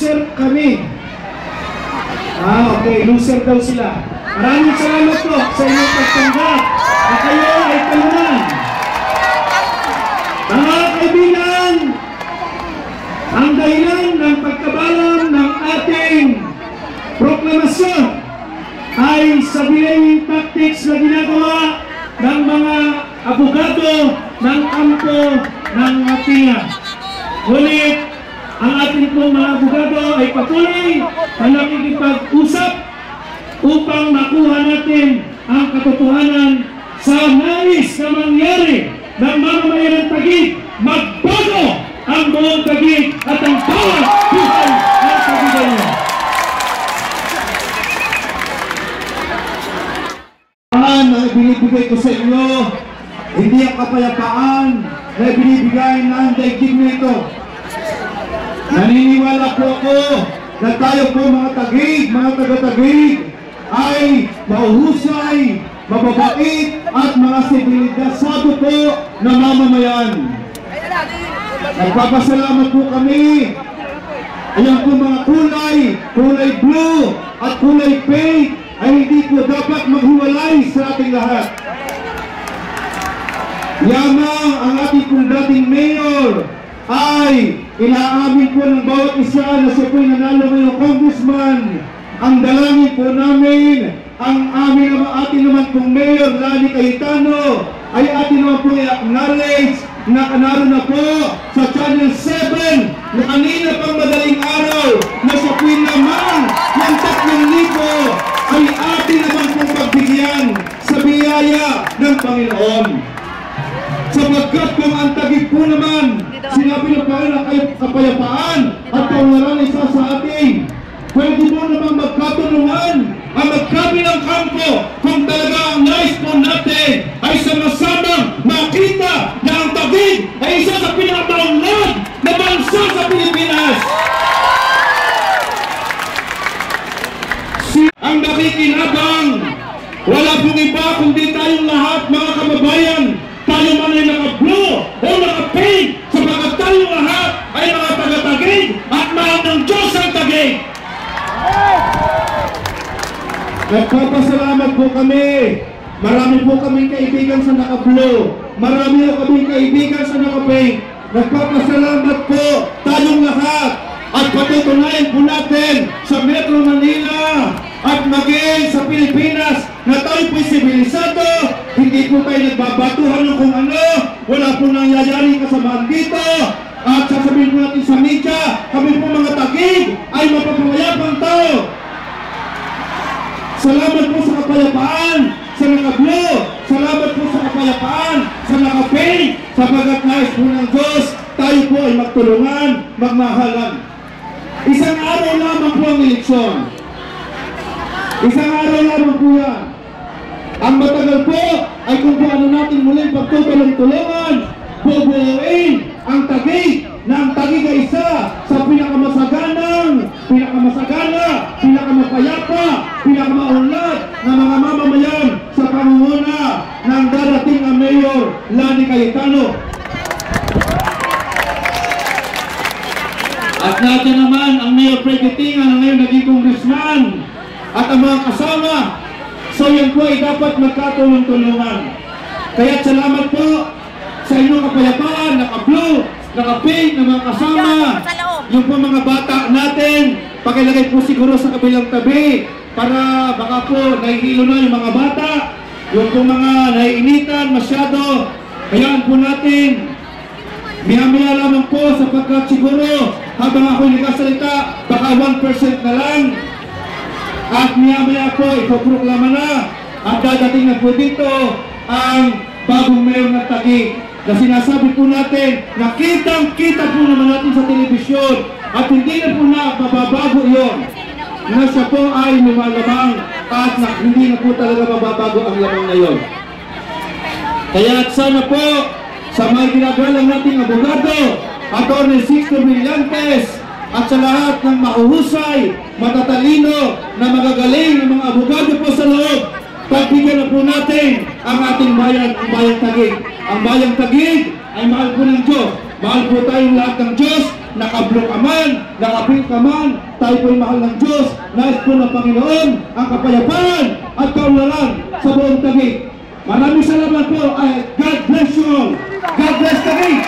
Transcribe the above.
loser kami. Okay, loser daw sila. Maraming salamat po sa inyong pagtanggap na kayo ay talunan. Mga kaibigan, ang dahilan ng pagkabalan ng ating proklamasyon ay sa delaying tactics na ginagawa ng mga abogado ng kampo ng Atia. Ngunit ang ating pong mga abogado ay patuloy na nakikipag-usap upang makuha natin ang katotohanan sa nais na mangyari ng mamamayan ng Taguig. Magbago ang buong Taguig at ang bawat buhay ng Taguigano. Ang binibigay ko sa inyo, hindi ang kapayapaan na binibigay ng daigdig na ito. Naniniwala po ako na tayo po mga Taguig, mga taga-Taguig ay mahuhusay, mababait at mga sibilisado po na mamamayan. Nagpapasalamat po kami. Ayan po mga kulay blue at kulay pink ay hindi po dapat maghiwalay sa ating lahat. Yamang ang ating pong dating mayor ay inaamin po ng bawat isa na siya po'y nanalo ngayong congressman. Ang dalangin po namin, ang ating naman pong mayor, Lani Cayetano, ay atin naman po i-acknowledge na naroon na po sa Channel 7 na kanina pang madaling araw na siya po'y naman ng 3,000 ay atin naman pong pagbigyan sa biyaya ng Panginoon. Sapagkat kung ang Taguig po naman, sinabi ng Panginoon na kapayapaan at kaunlaran isa sa atin, pwede mo naman magkatulungan ang magkabilang kampo kung talaga ang nais po natin ay sama-samang makita na ang Taguig ay isa sa pinakaunlad na bansa sa Pilipinas. Ang nakikinabang, wala pong iba kundi tayong lahat mga kababayan. Tayo man ay naka-blue o naka-pink, sapagkat tayong lahat ay mga taga-Taguig at mahal ng Diyos ang Taguig. Nagpapasalamat po kami. Marami po kaming kaibigan sa naka-blue. Marami po kaming kaibigan sa naka-pink. Nagpapasalamat po tayong lahat. At patutunayan po natin sa Metro Manila at maging sa Pilipinas na tayo po'y sibilisado. Hindi po tayo nagbabatuhan ng kung ano. Wala po nangyayari kasamaan dito. At sasabihin po natin sa media, kami po mga Taguig ay mapapayapang tao. Salamat po sa kapayapaan sa naka-blue. Salamat po sa kapayapaan sa naka-pink. Sapagat nais po ng Diyos, tayo po ay magtulungan, magmahalan. Isang araw lamang po ang eleksyon. Isang araw lamang po yan. Ang matagal po ay kung paano natin muling pagtutulong-tulungan, bubuuin ang Taguig na ang Taguig ay isa sa pinakamasaganang, pinakamapayapa, pinakamaunlad na mga mamamayan sa pangunguna ng darating na Mayor Lani Cayetano. At natin naman ang Mayor Freddy Tinga na ngayon naging congressman at ang mga kasama. So yan po ay dapat magkatulong-tulungan. Kaya salamat po sa inyong kapayapaan, naka-blue, naka-pink na mga kasama. Yung po mga bata natin, pakilagay po siguro sa kabilang tabi para baka po nahihilo na yung mga bata. Yung po mga naiinitan masyado. Hayaan po natin. Maya-maya lamang po sapagkat siguro habang ako'y nagkasalita, baka 1% na lang. At maya-maya po, ipoproklama na at dadating na po dito ang bagong mayor ng Taguig. Na sinasabi po natin, na kitang-kita po naman natin sa telebisyon at hindi na po na mababago yun. Na siya po ay lumalabang at hindi na po talaga mababago ang lamang na yun. Kaya sana po, sa mga ginagawa lang nating abogado, Atty. Sixto Brillantes, at sa lahat ng mahuhusay, matatalino, na magagaling ng mga abogado po sa loob, pagbigyan na po natin ang ating bayan, ang bayang Taguig. Ang bayang Taguig ay mahal po ng Diyos. Mahal po tayong lahat ng Diyos. nakablok ka man, nakapil ka man, tayo po'y mahal ng Diyos, nais po ng Panginoon ang kapayapaan at kaunlaran sa buong Taguig. Maraming salamat po. God bless you all. God bless Taguig.